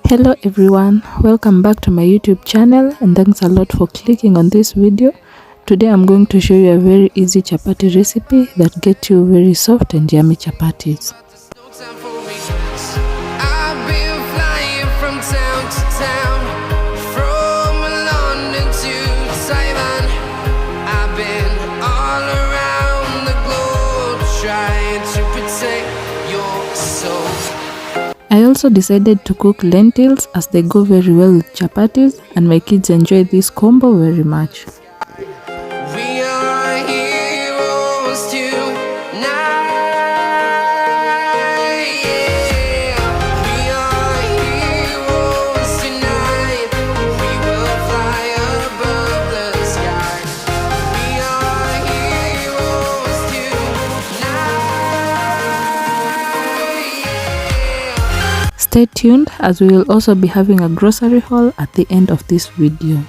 Hello everyone, welcome back to my YouTube channel and thanks a lot for clicking on this video. Today I'm going to show you a very easy chapati recipe that gets you very soft and yummy chapatis. I also decided to cook lentils as they go very well with chapatis and my kids enjoy this combo very much. Stay tuned as we will also be having a grocery haul at the end of this video.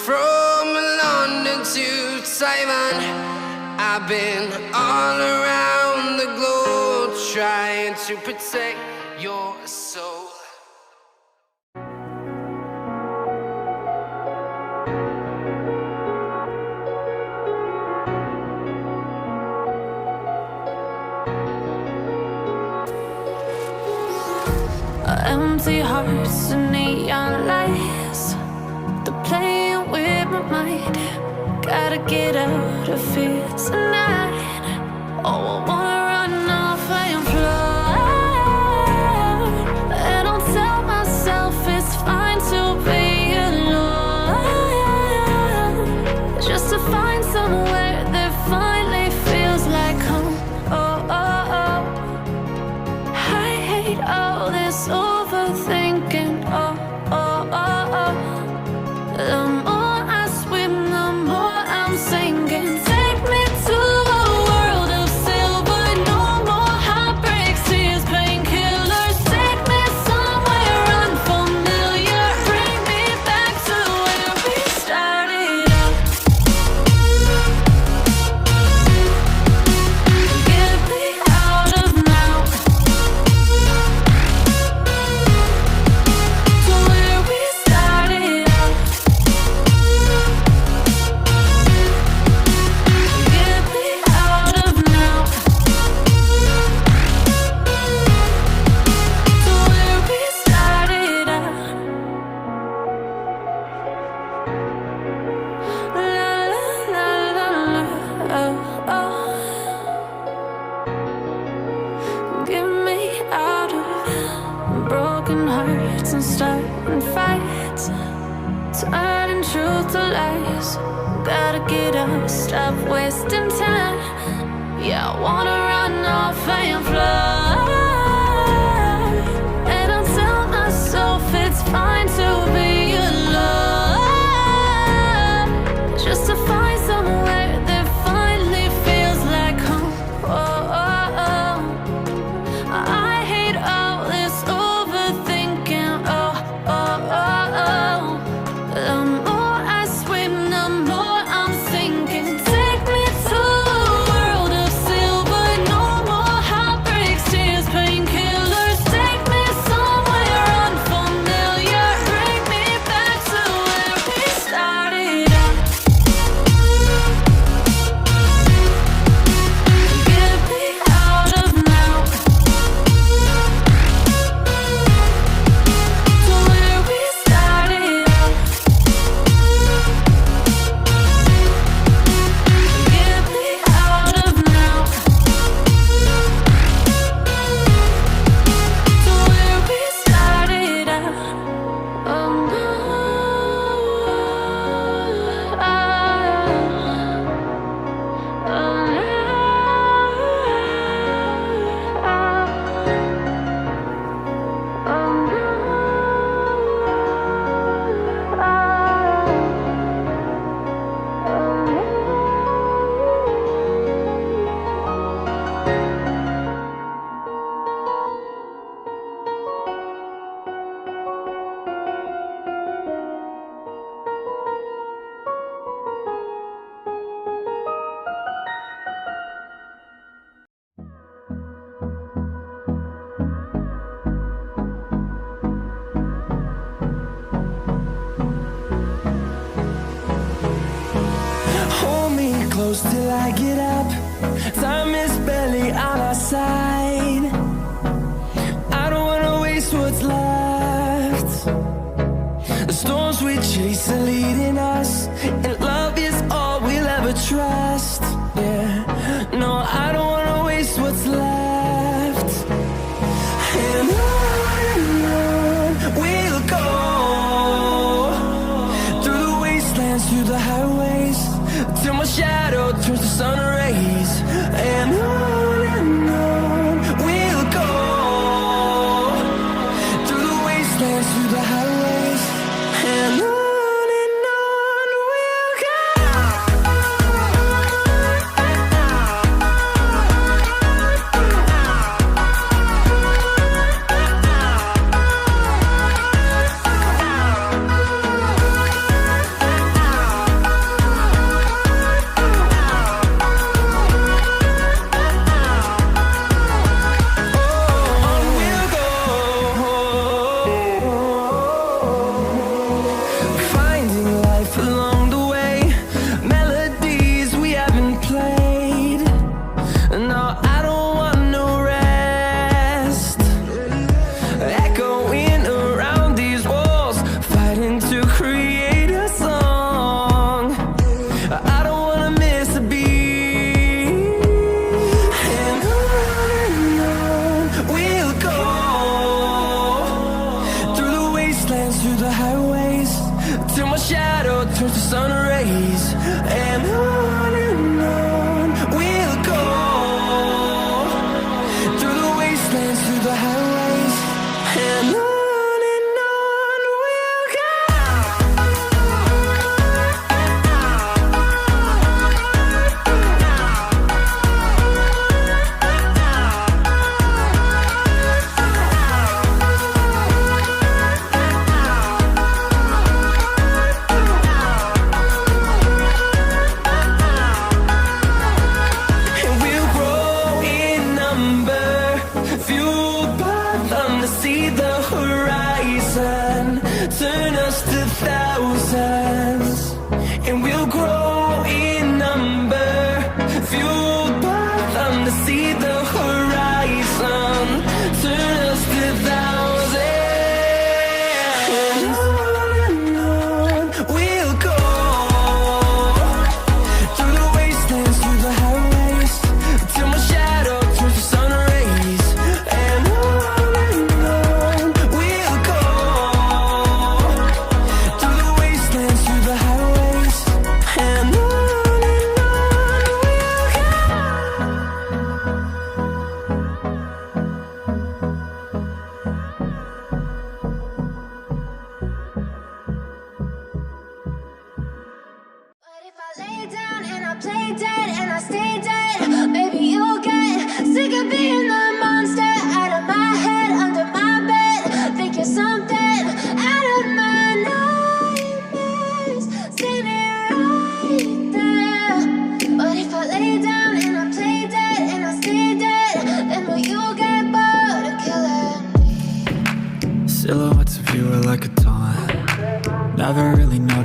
From London to Taiwan, I've been all around the globe trying to protect your soul. Empty hearts and neon lights, they're playing with my mind. Gotta get out of here tonight. Oh, I wanna run off and fly, and I'll tell myself it's fine to be alone, just to find somewhere that finally feels like home. Oh, oh, oh. I hate all this overthinking. Oh, oh, oh, oh. The more I swim, the more I'm sinking. Take me to a world of silver gotta get up, stop wasting time. Yeah, I wanna run off and fly. And I'll tell myself it's fine to be alone, just to find somewhere that finally feels like home. Oh, oh, oh. I hate all this overthinking. Oh, oh, oh, oh. The more I swim, the more I'm sinking. Take me to a world of silver. No more heartbreaks, tears, painkillers. Take me somewhere unfamiliar. Bring me back to where we started out. Get me out of now, to where we started out. Get me out of now, to where we started out. Oh no, Hold me close till I get up. Time is barely on our side. I don't wanna waste what's left. The storms we chase are leading us, and love is all we'll ever trust. Yeah, no, I don't wanna waste what's left. And on we'll go, through the wastelands, through the highways, till my shadow turns to sun rays. And on we'll go, through the wastelands, through the highways, and on we'll go. Finding life along the way, melodies we haven't played. No, I don't want no rest. Echoing around these walls, fighting to create a song. I don't wanna miss a beat. And on we'll go, through the wastelands, through the highways, till my shadow turns to sun rays. And on we'll go, through the wastelands, through the highways, and on we'll go.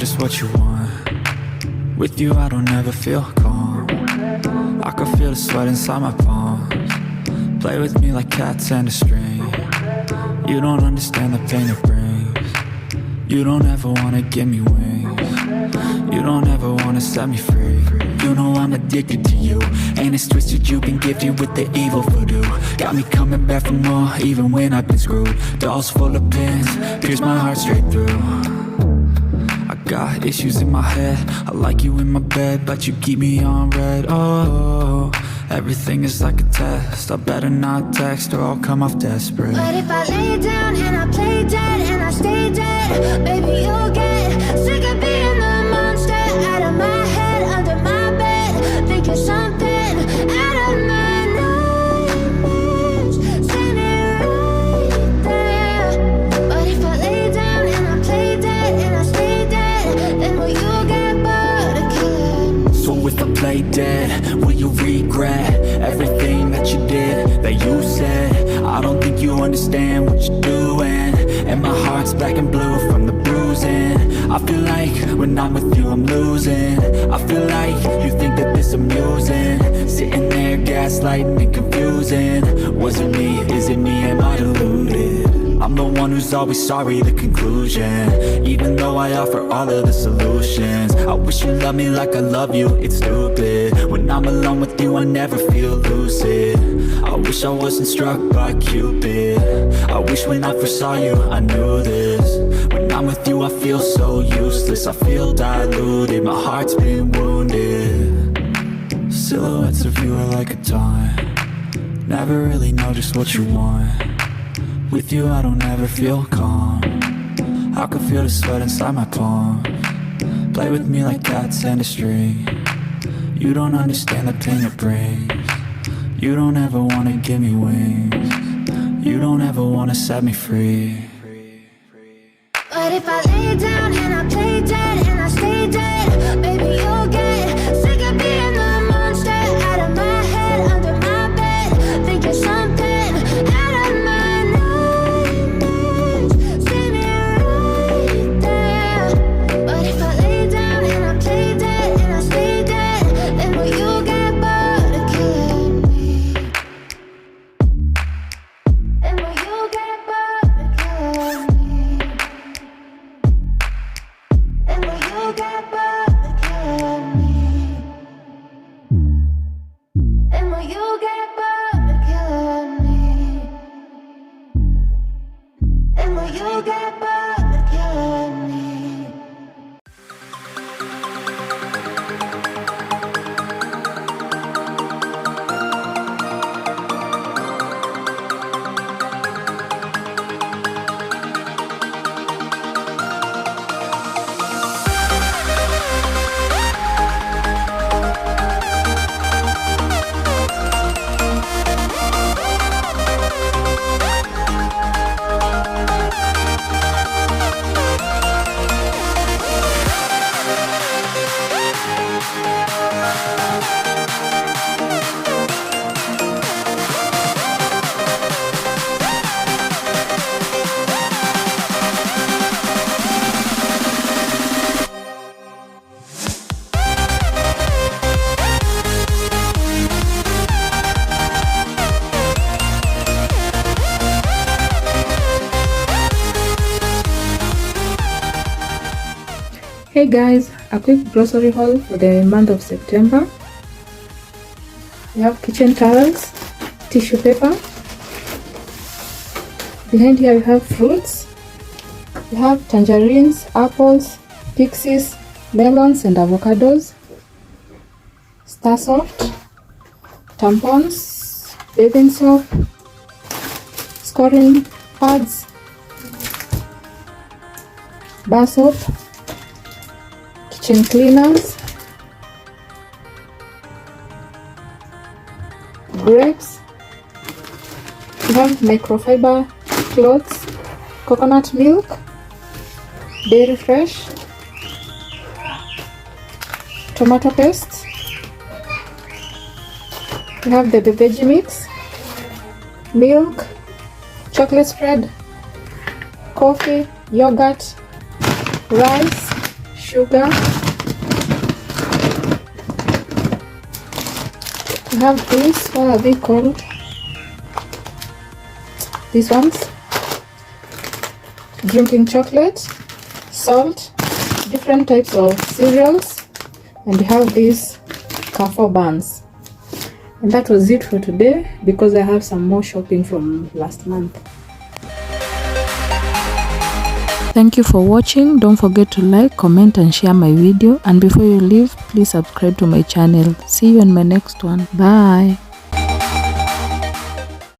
just what you want. With you I don't ever feel calm. I can feel the sweat inside my palms. Play with me like cats and a string. You don't understand the pain it brings. You don't ever wanna give me wings. You don't ever wanna set me free. You know I'm addicted to you, and it's twisted, you've been gifted with the evil voodoo. Got me coming back for more, even when I've been screwed. Dolls full of pins, pierce my heart straight through. I got issues in my head, I like you in my bed, but you keep me on red. Oh, everything is like a test, I better not text or I'll come off desperate. But if I lay down and I play dead and I stay dead, baby, you'll get sick of being the monster out of my head, under my bed, thinking something out of my nightmares, standing right there. But if I lay down and I play dead and I stay dead, then will you get bored of killing me? So if I play dead, will you regret everything that you did, that you said? I don't think you understand what you're doing, and my heart's black and blue from the bruising. I feel like when I'm with you I'm losing. I feel like you think that this amusing, sitting there gaslighting and confusing. Was it me? Is it me? Am I deluded? I'm the one who's always sorry, the conclusion, even though I offer all of the solutions. I wish you loved me like I love you, it's stupid. When I'm alone with you I never feel lucid. I wish I wasn't struck by Cupid. I wish when I first saw you I knew this. When I'm with you I feel so useless, I feel diluted, my heart's been wounded. Silhouettes of you are like a taunt, never really know just what you want. With you I don't ever feel calm, I can feel the sweat inside my palms. Play with me like cats and a string. You don't understand the pain it brings. You don't ever wanna give me wings. You don't ever wanna set me free. But if I lay down and I play dead and I stay dead, baby, you'll get sick of being the monster out of my head, under my bed, thinking something out of my nightmares, standing right there. But if I lay down and I play dead and I stay dead, then will you get bored of killing me? Then will you get bored of killing me? And will you get bored of killing me? And will you get bored of killing me? And will you get bored of killing me? Hey guys, a quick grocery haul for the month of September. We have kitchen towels, tissue paper. Behind here we have fruits. We have tangerines, apples, pixies, melons and avocados. Star soft, tampons, bathing soap, scoring pads, bar soap, kitchen cleaners, grapes. We have microfiber clothes, coconut milk, dairy fresh, tomato paste. We have the veggie mix, milk, chocolate spread, coffee, yogurt, rice, sugar. We have this, what are they called? These ones. Drinking chocolate, salt, different types of cereals, and we have these Carrefour buns. And that was it for today, because I have some more shopping from last month. Thank you for watching. Don't forget to like, comment and share my video, and before you leave, please subscribe to my channel. See you in my next one. Bye.